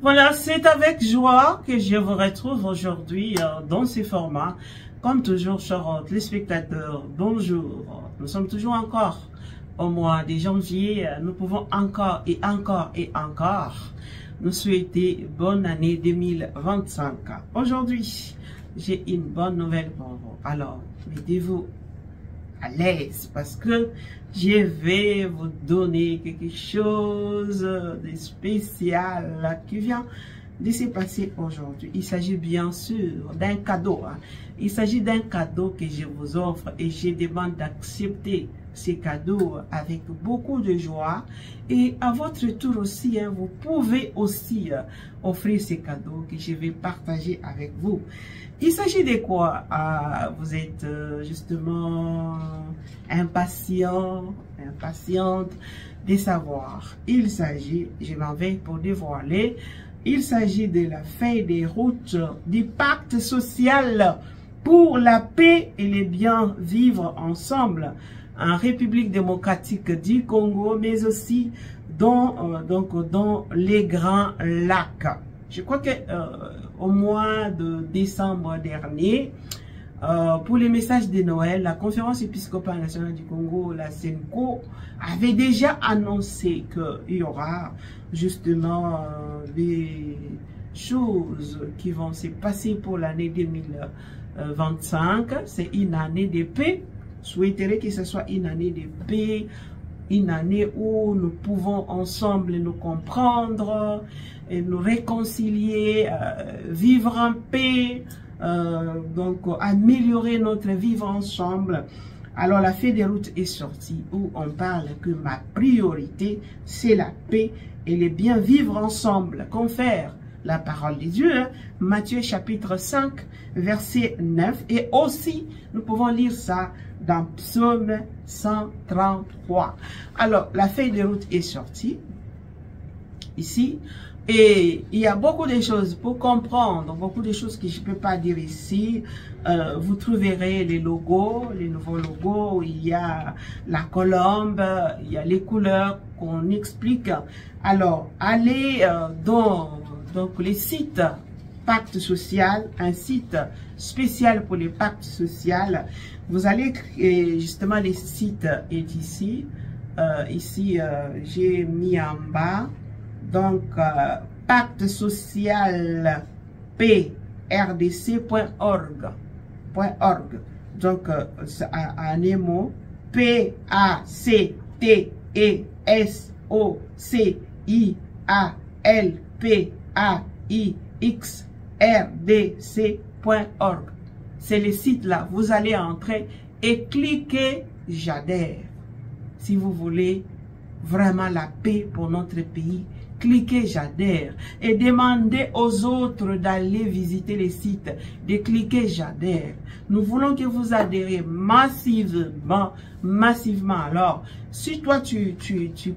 Voilà, c'est avec joie que je vous retrouve aujourd'hui dans ce format. Comme toujours, chers téléspectateurs, bonjour. Nous sommes toujours encore au mois de janvier. Nous pouvons encore et encore et encore nous souhaiter bonne année 2025. Aujourd'hui, j'ai une bonne nouvelle pour vous. Alors, mettez-vous à l'aise parce que je vais vous donner quelque chose de spécial qui vient de se passer aujourd'hui. Il s'agit bien sûr d'un cadeau. Il s'agit d'un cadeau que je vous offre et je demande d'accepter ces cadeaux avec beaucoup de joie. Et à votre tour aussi, vous pouvez aussi offrir ces cadeaux que je vais partager avec vous. Il s'agit de quoi? Vous êtes justement impatient, impatiente de savoir. Il s'agit, je m'en vais pour dévoiler, il s'agit de la feuille de route du pacte social pour la paix et le bien vivre ensemble en République démocratique du Congo, mais aussi dans les Grands Lacs. Je crois que au mois de décembre dernier, pour les messages de Noël, la Conférence épiscopale nationale du Congo, la CENCO, avait déjà annoncé qu'il y aura justement des choses qui vont se passer pour l'année 2025. C'est une année de paix. Souhaiterais que ce soit une année de paix, une année où nous pouvons ensemble nous comprendre, et nous réconcilier, vivre en paix, donc améliorer notre vivre ensemble. Alors la feuille de route est sortie où on parle que ma priorité c'est la paix et le bien vivre ensemble. Confère la parole de Dieu, Matthieu chapitre 5 verset 9, et aussi nous pouvons lire ça dans Psaume 133. Alors la feuille de route est sortie ici. Et il y a beaucoup de choses pour comprendre, beaucoup de choses que je ne peux pas dire ici. Vous trouverez les logos, les nouveaux logos, il y a la colombe, il y a les couleurs qu'on explique. Alors, allez dans les sites Pacte Social, un site spécial pour les pactes sociaux. Vous allez créer justement les sites est ici. Ici, j'ai mis en bas. Donc, pacte social prdc.org. Donc, en un mot, PACTESOCIALPAIXRDC.org. C'est le site là. Vous allez entrer et cliquez j'adhère. Si vous voulez vraiment la paix pour notre pays, cliquez j'adhère et demandez aux autres d'aller visiter les sites, de cliquer j'adhère. Nous voulons que vous adhérez massivement. Alors, si toi tu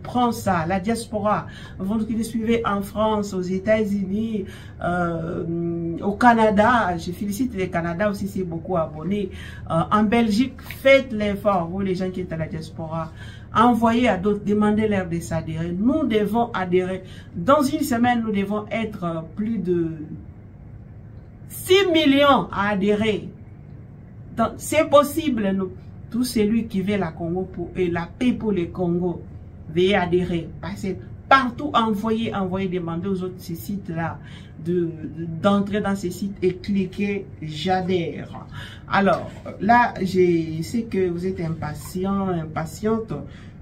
prends ça, la diaspora, vous qui nous suivez en France, aux États-Unis, au Canada, je félicite les Canada aussi, c'est beaucoup abonnés. En Belgique, faites l'effort, vous les gens qui êtes à la diaspora. Envoyez à d'autres, demandez-leur de s'adhérer. Nous devons adhérer. Dans une semaine, nous devons être plus de 6 millions à adhérer. C'est possible, nous. Tout celui qui veut la Congo et la paix pour le Congo, veuillez adhérer. Passez partout, envoyez, demandez aux autres ces sites-là d'entrer dans ces sites et cliquer j'adhère. Alors, là, je sais que vous êtes impatiente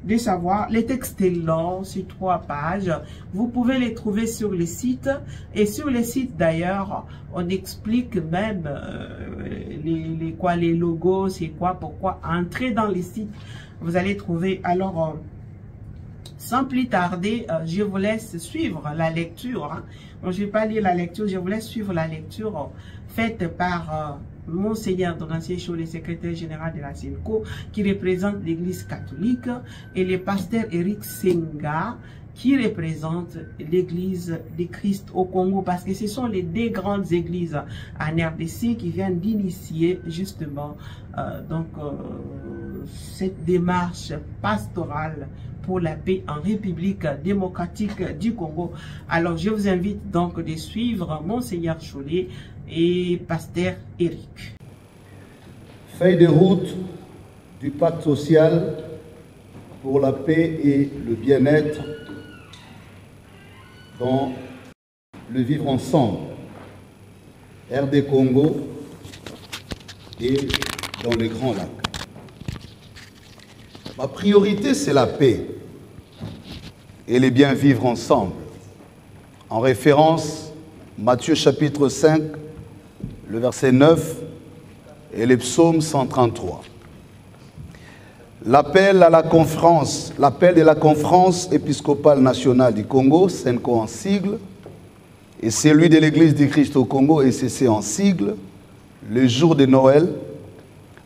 de savoir. Les textes est long, sur 3 pages. Vous pouvez les trouver sur les sites. Et sur les sites, d'ailleurs, on explique même les logos, c'est quoi, pourquoi. Entrez dans les sites, vous allez trouver. Alors, sans plus tarder, je vous laisse suivre la lecture. Bon, je ne vais pas lire la lecture, je vous laisse suivre la lecture faite par Monseigneur Donancier Chaud, le secrétaire général de la CENCO, qui représente l'Église catholique, et le pasteur Eric Senga, qui représente l'Église de Christ au Congo, parce que ce sont les 2 grandes églises en RDC qui viennent d'initier justement cette démarche pastorale pour la paix en République démocratique du Congo. Alors, je vous invite donc de suivre Monseigneur Cholet et Pasteur Eric. Feuille de route du pacte social pour la paix et le bien-être dans le vivre ensemble, RD Congo et dans les Grands Lacs. Ma priorité, c'est la paix et les bien vivre ensemble. En référence, Matthieu chapitre 5, le verset 9 et les psaumes 133. L'appel de la conférence épiscopale nationale du Congo, SENCO en sigle, et celui de l'Église du Christ au Congo, ECC en sigle, le jour de Noël,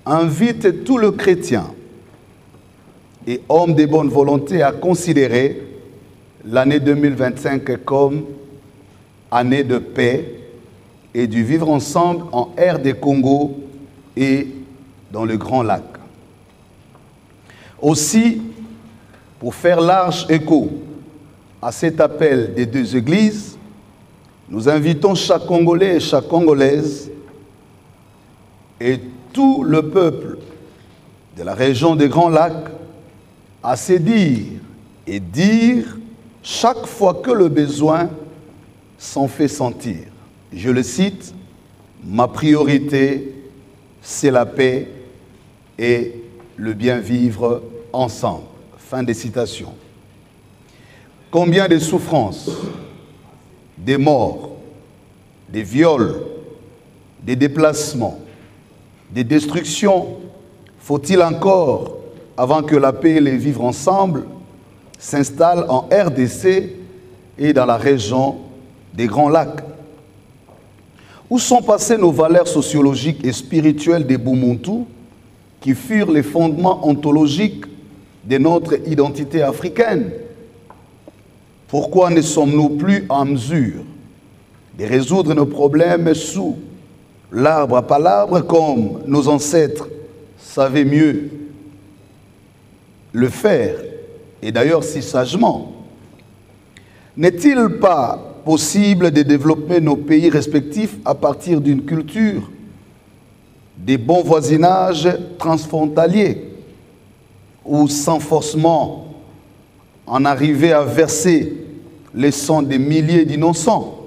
invite tout le chrétien et homme de bonne volonté à considérer l'année 2025 comme année de paix et du vivre ensemble en RD Congo et dans le Grand Lac. Aussi, pour faire large écho à cet appel des deux églises, nous invitons chaque Congolais et chaque Congolaise et tout le peuple de la région des Grands Lacs à se dire et dire chaque fois que le besoin s'en fait sentir. Je le cite, ma priorité, c'est la paix et le bien vivre ensemble. Fin des citations. Combien de souffrances, des morts, des viols, des déplacements, des destructions faut-il encore avant que la paix et le vivre ensemble s'installent en RDC et dans la région des Grands Lacs? Où sont passées nos valeurs sociologiques et spirituelles des Bumuntu qui furent les fondements ontologiques de notre identité africaine? Pourquoi ne sommes-nous plus en mesure de résoudre nos problèmes sous l'arbre à palabres comme nos ancêtres savaient mieux le faire, et d'ailleurs si sagement? N'est-il pas possible de développer nos pays respectifs à partir d'une culture des bons voisinages transfrontaliers ou sans forcément en arriver à verser le sang des milliers d'innocents?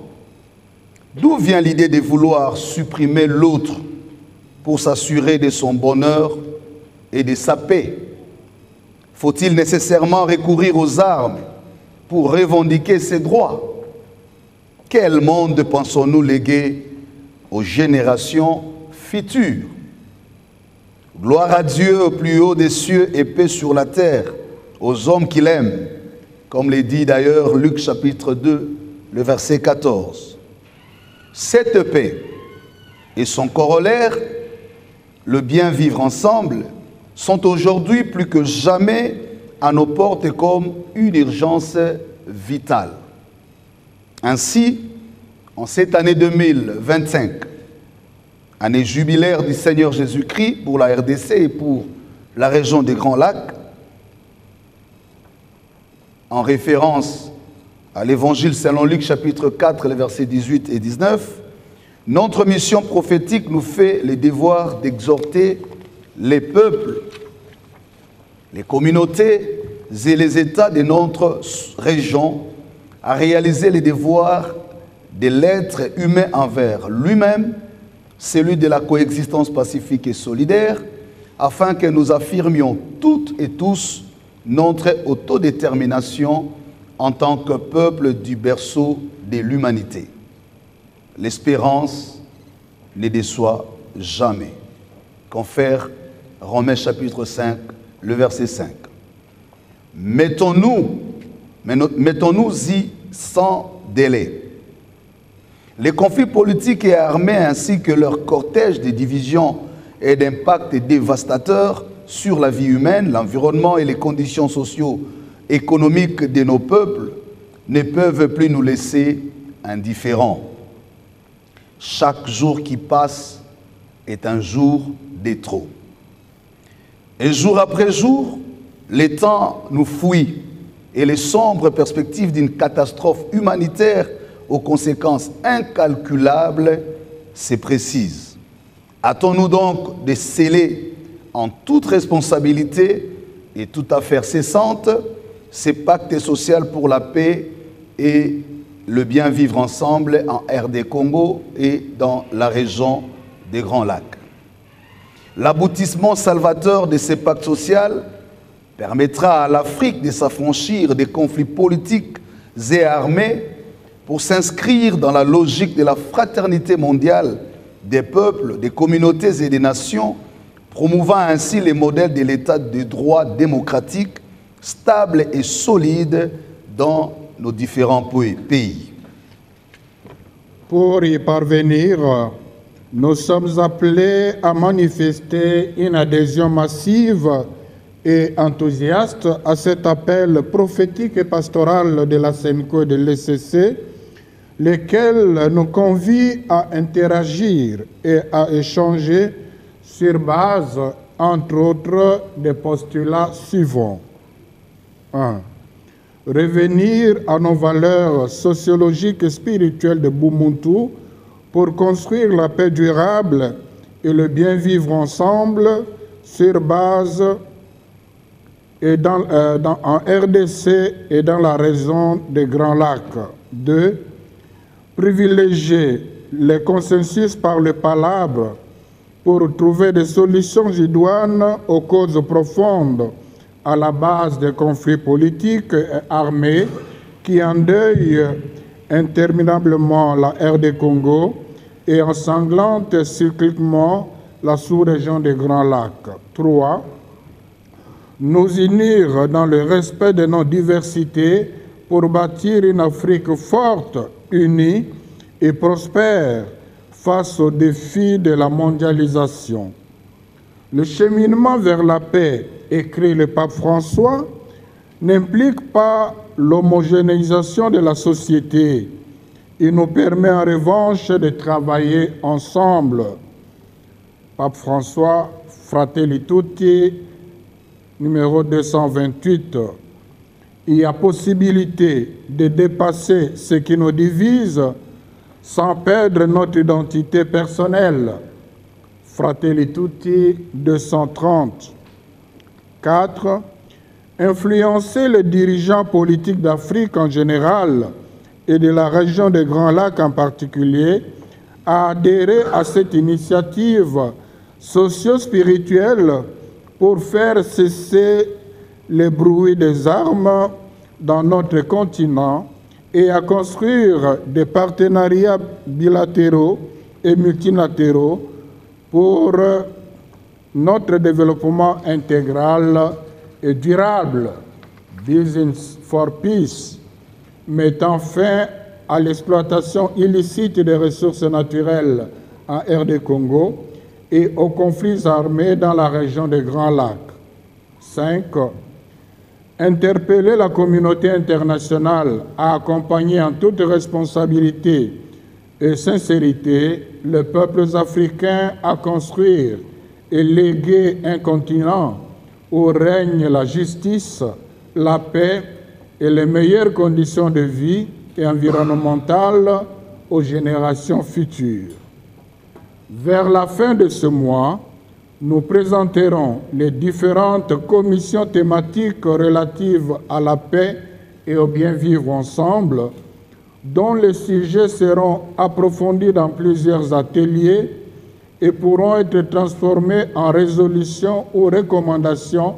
D'où vient l'idée de vouloir supprimer l'autre pour s'assurer de son bonheur et de sa paix? Faut-il nécessairement recourir aux armes pour revendiquer ses droits? Quel monde pensons-nous léguer aux générations futures? Gloire à Dieu au plus haut des cieux et paix sur la terre, aux hommes qu'il aime, comme le dit d'ailleurs Luc chapitre 2, le verset 14. Cette paix et son corollaire, le bien vivre ensemble, sont aujourd'hui plus que jamais à nos portes comme une urgence vitale. Ainsi, en cette année 2025, année jubilaire du Seigneur Jésus-Christ pour la RDC et pour la région des Grands Lacs, en référence à l'Évangile selon Luc chapitre 4, les versets 18 et 19, notre mission prophétique nous fait le devoir d'exhorter les peuples, les communautés et les États de notre région à réaliser les devoirs de l'être humain envers lui-même, celui de la coexistence pacifique et solidaire, afin que nous affirmions toutes et tous notre autodétermination en tant que peuple du berceau de l'humanité. L'espérance ne déçoit jamais. Confère Romains chapitre 5, le verset 5. Mettons-nous-y sans délai. Les conflits politiques et armés ainsi que leur cortège de divisions et d'impacts dévastateurs sur la vie humaine, l'environnement et les conditions socio-économiques de nos peuples ne peuvent plus nous laisser indifférents. Chaque jour qui passe est un jour de trop. Et jour après jour, les temps nous fouillent et les sombres perspectives d'une catastrophe humanitaire aux conséquences incalculables se précisent. Hâtons-nous donc de sceller en toute responsabilité et toute affaire cessante ces pactes sociaux pour la paix et le bien vivre ensemble en RD Congo et dans la région des Grands Lacs. L'aboutissement salvateur de ces pactes sociaux permettra à l'Afrique de s'affranchir des conflits politiques et armés pour s'inscrire dans la logique de la fraternité mondiale des peuples, des communautés et des nations, promouvant ainsi les modèles de l'état de droit démocratique, stable et solide dans nos différents pays. Pour y parvenir, nous sommes appelés à manifester une adhésion massive et enthousiaste à cet appel prophétique et pastoral de la SENCO et de l'ECC, lesquels nous convient à interagir et à échanger sur base, entre autres, des postulats suivants. 1. Revenir à nos valeurs sociologiques et spirituelles de Bumuntu pour construire la paix durable et le bien vivre ensemble sur base et en RDC et dans la région des Grands Lacs. 2. Privilégier les consensus par le palabre pour trouver des solutions idoines aux causes profondes à la base des conflits politiques et armés qui endeuillent interminablement la RD Congo et ensanglantent cycliquement la sous-région des Grands Lacs. 3. Nous unir dans le respect de nos diversités pour bâtir une Afrique forte, unie et prospère face aux défis de la mondialisation. Le cheminement vers la paix, écrit le pape François, n'implique pas l'homogénéisation de la société. Il nous permet en revanche de travailler ensemble. Pape François, Fratelli Tutti, numéro 228. Il y a possibilité de dépasser ce qui nous divise sans perdre notre identité personnelle. Fratelli Tutti 230. 4. Influencer les dirigeants politiques d'Afrique en général et de la région des Grands Lacs en particulier à adhérer à cette initiative socio-spirituelle pour faire cesser les bruits des armes dans notre continent et à construire des partenariats bilatéraux et multilatéraux pour notre développement intégral et durable, Business for Peace, mettant fin à l'exploitation illicite des ressources naturelles en RD Congo et aux conflits armés dans la région des Grands Lacs. 5. Interpeller la communauté internationale à accompagner en toute responsabilité et sincérité les peuples africains à construire et léguer un continent où règne la justice, la paix et les meilleures conditions de vie et environnementales aux générations futures. Vers la fin de ce mois, nous présenterons les différentes commissions thématiques relatives à la paix et au bien vivre ensemble, dont les sujets seront approfondis dans plusieurs ateliers et pourront être transformés en résolutions ou recommandations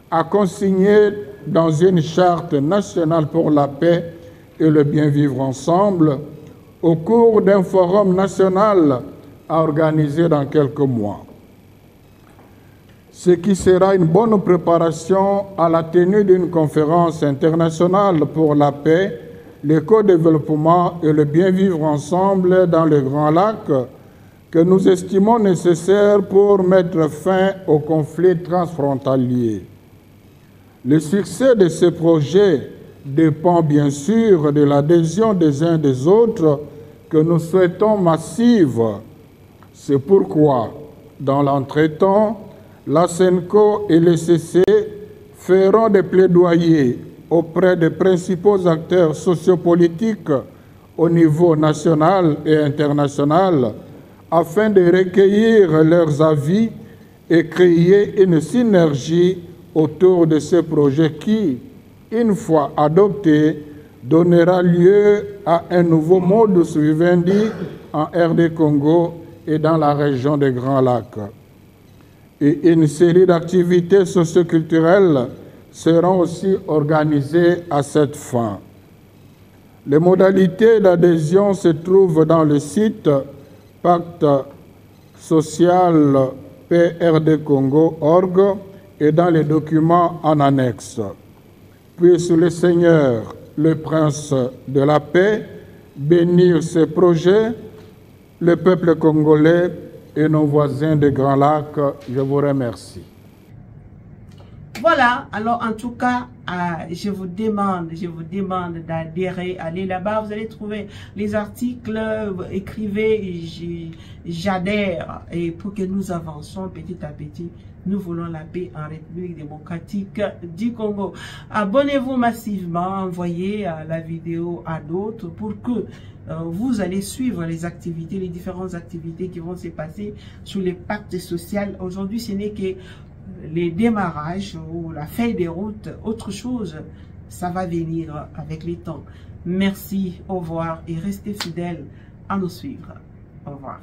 à consigner dans une charte nationale pour la paix et le bien vivre ensemble au cours d'un forum national à organiser dans quelques mois. Ce qui sera une bonne préparation à la tenue d'une conférence internationale pour la paix, le co-développement et le bien vivre ensemble dans les Grands Lacs que nous estimons nécessaire pour mettre fin aux conflits transfrontaliers. Le succès de ce projet dépend bien sûr de l'adhésion des uns des autres que nous souhaitons massive. C'est pourquoi, dans l'entretemps, la SENCO et le CC feront des plaidoyers auprès des principaux acteurs sociopolitiques au niveau national et international afin de recueillir leurs avis et créer une synergie autour de ces projets qui, une fois adoptés, donnera lieu à un nouveau modus vivendi en RD Congo et dans la région des Grands Lacs. Et une série d'activités socioculturelles seront aussi organisées à cette fin. Les modalités d'adhésion se trouvent dans le site Pacte social PRDcongo.org et dans les documents en annexe. Puisse le Seigneur, le Prince de la paix, bénir ces projets, le peuple congolais et nos voisins des Grands Lacs. Je vous remercie. Voilà, alors en tout cas, je vous demande d'adhérer, allez là-bas, vous allez trouver les articles, écrivez, j'adhère, et pour que nous avançons petit à petit, nous voulons la paix en République démocratique du Congo. Abonnez-vous massivement, envoyez la vidéo à d'autres pour que vous allez suivre les activités, les différentes activités qui vont se passer sur les pactes sociaux. Aujourd'hui, ce n'est que les démarrages ou la feuille des routes, autre chose, ça va venir avec les temps. Merci, au revoir et restez fidèles à nous suivre. Au revoir.